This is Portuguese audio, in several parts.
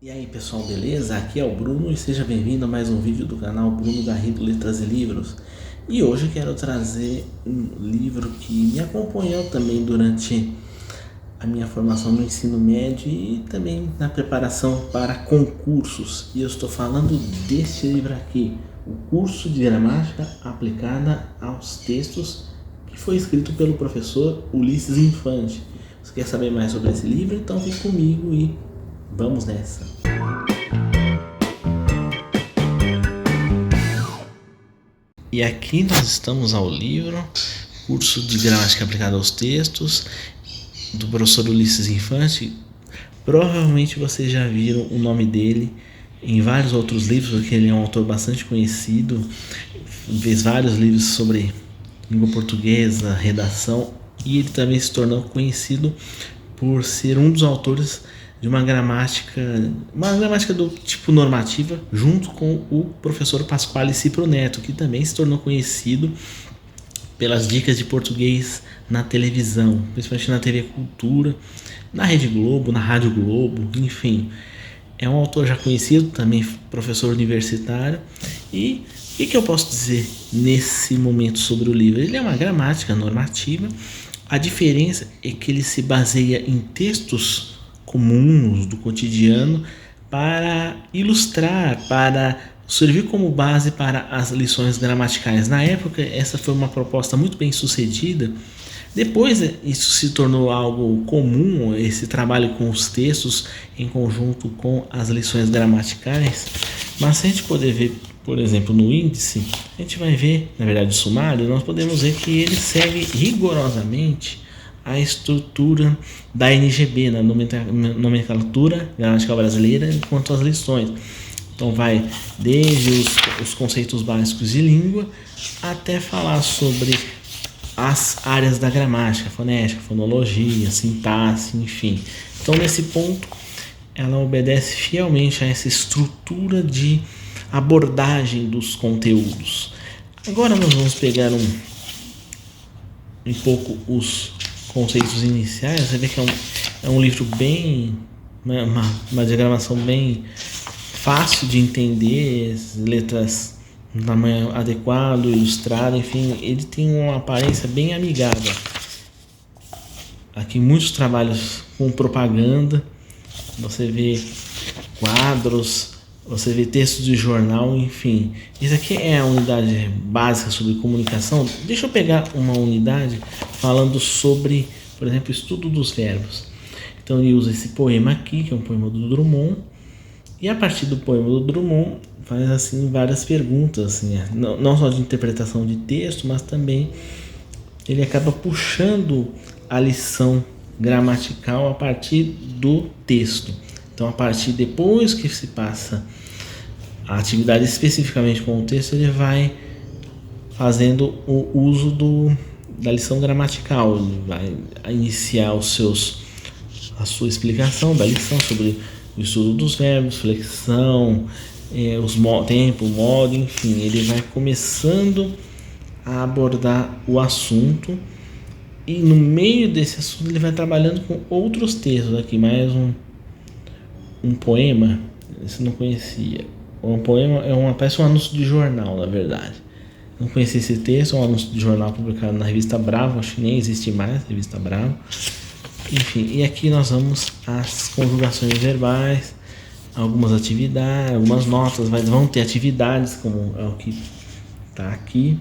E aí pessoal, beleza? Aqui é o Bruno e seja bem-vindo a mais um vídeo do canal Bruno Garrido Letras e Livros. E hoje eu quero trazer um livro que me acompanhou também durante a minha formação no ensino médio e também na preparação para concursos. E eu estou falando deste livro aqui, o Curso de Gramática Aplicada aos Textos, que foi escrito pelo professor Ulisses Infante. Você quer saber mais sobre esse livro? Então vem comigo e vamos nessa! E aqui nós estamos ao livro Curso de Gramática Aplicada aos Textos, do professor Ulisses Infante. Provavelmente vocês já viram o nome dele em vários outros livros, porque ele é um autor bastante conhecido, fez vários livros sobre língua portuguesa, redação, e ele também se tornou conhecido por ser um dos autores de uma gramática do tipo normativa, junto com o professor Pasquale Cipro Neto, que também se tornou conhecido pelas dicas de português na televisão, principalmente na TV Cultura, na Rede Globo, na Rádio Globo, enfim. É um autor já conhecido, também professor universitário. E o que eu posso dizer nesse momento sobre o livro? Ele é uma gramática normativa. A diferença é que ele se baseia em textos comuns do cotidiano para ilustrar, para servir como base para as lições gramaticais. Na época, essa foi uma proposta muito bem sucedida. Depois, isso se tornou algo comum, esse trabalho com os textos em conjunto com as lições gramaticais. Mas se a gente poder ver, por exemplo, no índice, a gente vai ver, na verdade, o sumário, nós podemos ver que ele segue rigorosamente a estrutura da NGB, na nomenclatura gramatical brasileira, quanto às lições. Então vai desde os conceitos básicos de língua até falar sobre as áreas da gramática, fonética, fonologia, sintaxe, enfim. Então nesse ponto ela obedece fielmente a essa estrutura de abordagem dos conteúdos. Agora nós vamos pegar um pouco os conceitos iniciais. Você vê que é um livro bem, uma diagramação bem fácil de entender, letras no tamanho adequado, ilustrado, enfim, ele tem uma aparência bem amigável. Aqui muitos trabalhos com propaganda, você vê quadros, você vê textos de jornal, enfim. Isso aqui é a unidade básica sobre comunicação. Deixa eu pegar uma unidade falando sobre, por exemplo, estudo dos verbos. Então ele usa esse poema aqui, que é um poema do Drummond, e a partir do poema do Drummond faz assim várias perguntas, assim, não só de interpretação de texto, mas também ele acaba puxando a lição gramatical a partir do texto. Então, a partir depois que se passa a atividade especificamente com o texto, ele vai fazendo o uso da lição gramatical, ele vai iniciar a sua explicação da lição sobre o estudo dos verbos, flexão, tempo, modo, enfim, ele vai começando a abordar o assunto e no meio desse assunto ele vai trabalhando com outros textos. Aqui mais um poema, esse eu não conhecia. Um poema parece um anúncio de jornal, na verdade. Não conhecia esse texto, é um anúncio de jornal publicado na revista Bravo, acho que nem existe mais, revista Bravo. Enfim, e aqui nós vamos às conjugações verbais, algumas atividades, algumas notas, vão ter atividades, como é o que está aqui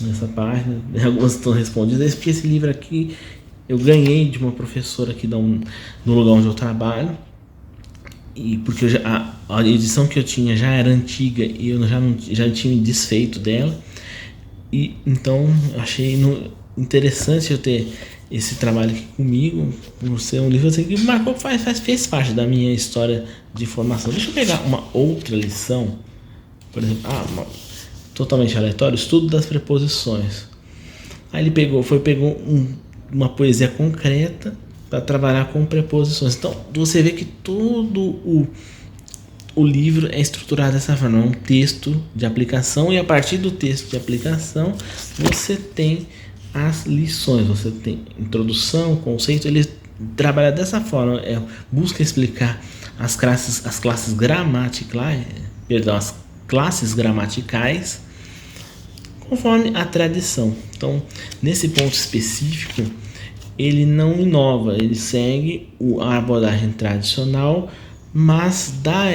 nessa página, algumas estão respondidas, porque esse livro aqui eu ganhei de uma professora aqui no lugar onde eu trabalho, e porque a edição que eu tinha já era antiga e eu já tinha me desfeito dela, e então achei interessante eu ter esse trabalho aqui comigo, por ser um livro assim, que marcou, fez parte da minha história de formação. Deixa eu pegar uma outra lição, por exemplo, totalmente aleatório, estudo das preposições. Aí ele pegou uma poesia concreta para trabalhar com preposições. Então você vê que todo o livro é estruturado dessa forma, é um texto de aplicação, e a partir do texto de aplicação você tem as lições, você tem introdução, conceito, ele trabalha dessa forma, busca explicar as classes gramaticais, as classes gramaticais, conforme a tradição. Então, nesse ponto específico, ele não inova, ele segue a abordagem tradicional, mas dá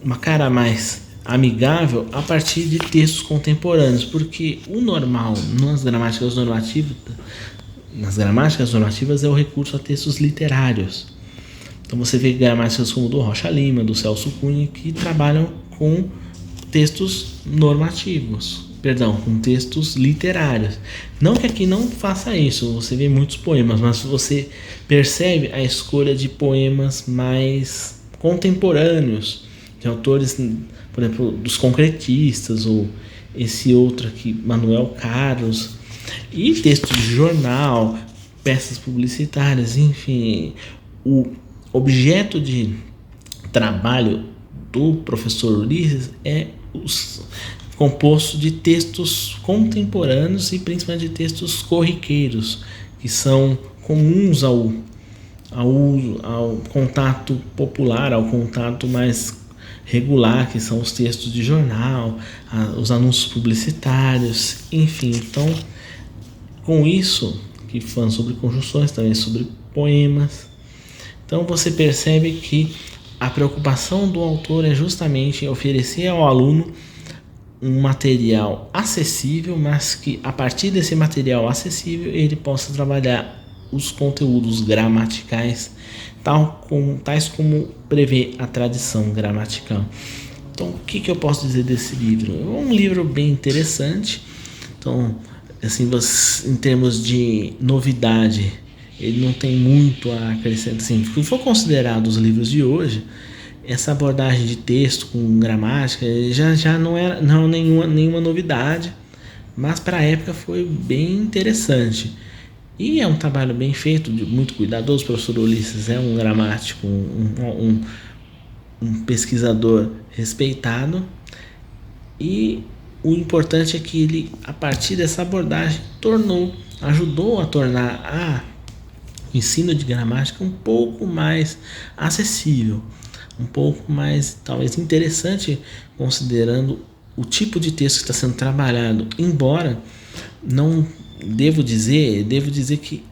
uma cara mais amigável a partir de textos contemporâneos, porque o normal nas gramáticas normativas é o recurso a textos literários. Então você vê gramáticas como do Rocha Lima, do Celso Cunha, que trabalham com textos normativos, com textos literários. Não que aqui não faça isso, você vê muitos poemas, mas você percebe a escolha de poemas mais contemporâneos, de autores, por exemplo, dos concretistas, ou esse outro aqui, Manuel Carlos, e textos de jornal, peças publicitárias, enfim. O objeto de trabalho do professor Ulisses é composto de textos contemporâneos e principalmente de textos corriqueiros, que são comuns ao contato popular, ao contato mais regular, que são os textos de jornal, os anúncios publicitários, enfim. Então, com isso, que falando sobre conjunções, também sobre poemas, então você percebe que a preocupação do autor é justamente oferecer ao aluno um material acessível, mas que a partir desse material acessível ele possa trabalhar os conteúdos gramaticais, tais como prevê a tradição gramatical. Então, o que eu posso dizer desse livro? É um livro bem interessante. Então, assim, em termos de novidade, ele não tem muito a acrescentar. Assim, se for considerado os livros de hoje, essa abordagem de texto com gramática já não era nenhuma novidade, mas para a época foi bem interessante. E é um trabalho bem feito, muito cuidadoso. O professor Ulisses é um gramático, um pesquisador respeitado, e o importante é que ele, a partir dessa abordagem, ajudou a tornar o ensino de gramática um pouco mais acessível, um pouco mais, talvez, interessante, considerando o tipo de texto que está sendo trabalhado. Embora não devo dizer que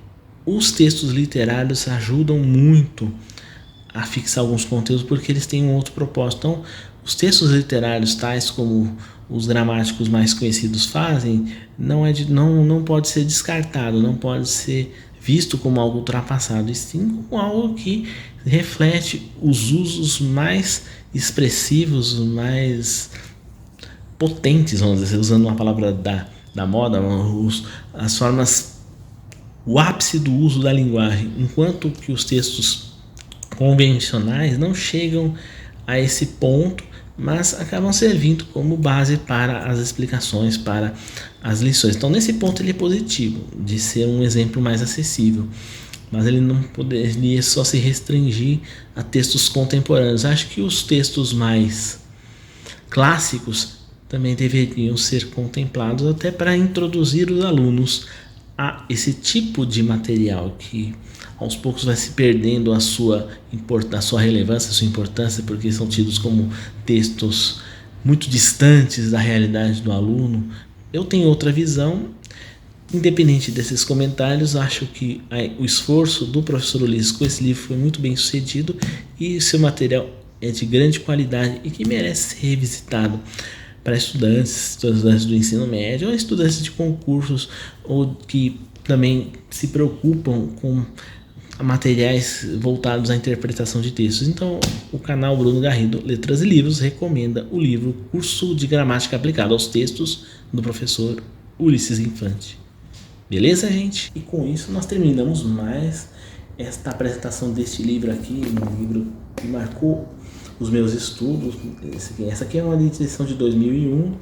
os textos literários ajudam muito a fixar alguns conteúdos, porque eles têm um outro propósito. Então, os textos literários, tais como os gramáticos mais conhecidos fazem, não pode ser descartado, não pode ser visto como algo ultrapassado, e sim como algo que reflete os usos mais expressivos, mais potentes, vamos dizer, usando uma palavra da moda, as formas, o ápice do uso da linguagem, enquanto que os textos convencionais não chegam a esse ponto, mas acabam servindo como base para as explicações, para as lições. Então, nesse ponto ele é positivo, de ser um exemplo mais acessível, mas ele não poderia só se restringir a textos contemporâneos. Acho que os textos mais clássicos também deveriam ser contemplados, até para introduzir os alunos a esse tipo de material que aos poucos vai se perdendo a sua relevância, a sua importância, porque são tidos como textos muito distantes da realidade do aluno. Eu tenho outra visão. Independente desses comentários, acho que o esforço do professor Ulisses com esse livro foi muito bem sucedido, e seu material é de grande qualidade e que merece ser revisitado para estudantes do ensino médio, ou estudantes de concursos, ou que também se preocupam com materiais voltados à interpretação de textos. Então, o canal Bruno Garrido Letras e Livros recomenda o livro Curso de Gramática Aplicada aos Textos, do professor Ulisses Infante. Beleza, gente? E com isso nós terminamos mais esta apresentação deste livro aqui, um livro que marcou os meus estudos. Essa aqui é uma edição de 2001.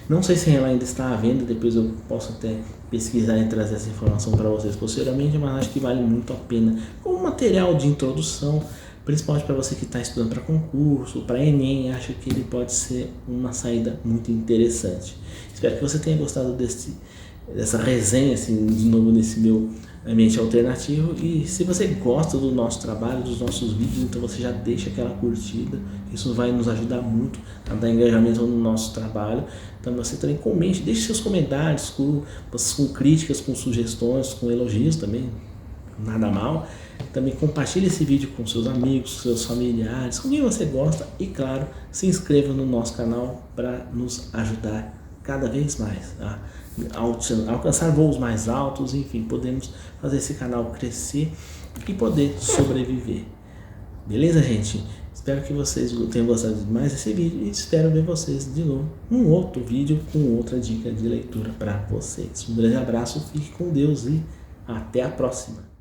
Não sei se ela ainda está à venda, depois eu posso até pesquisar e trazer essa informação para vocês posteriormente, mas acho que vale muito a pena como material de introdução, principalmente para você que está estudando para concurso, para Enem. Acho que ele pode ser uma saída muito interessante. Espero que você tenha gostado dessa resenha, assim, de novo, nesse meu ambiente alternativo. E se você gosta do nosso trabalho, dos nossos vídeos, então você já deixa aquela curtida, isso vai nos ajudar muito a dar engajamento no nosso trabalho. Então você também comente, deixe seus comentários com críticas, com sugestões, com elogios também, nada mal. Também compartilhe esse vídeo com seus amigos, seus familiares, com quem você gosta, e claro, se inscreva no nosso canal para nos ajudar cada vez mais a alcançar voos mais altos, enfim, podemos fazer esse canal crescer e poder sobreviver. Beleza, gente? Espero que vocês tenham gostado mais desse vídeo e espero ver vocês de novo num outro vídeo com outra dica de leitura para vocês. Um grande abraço, fique com Deus e até a próxima.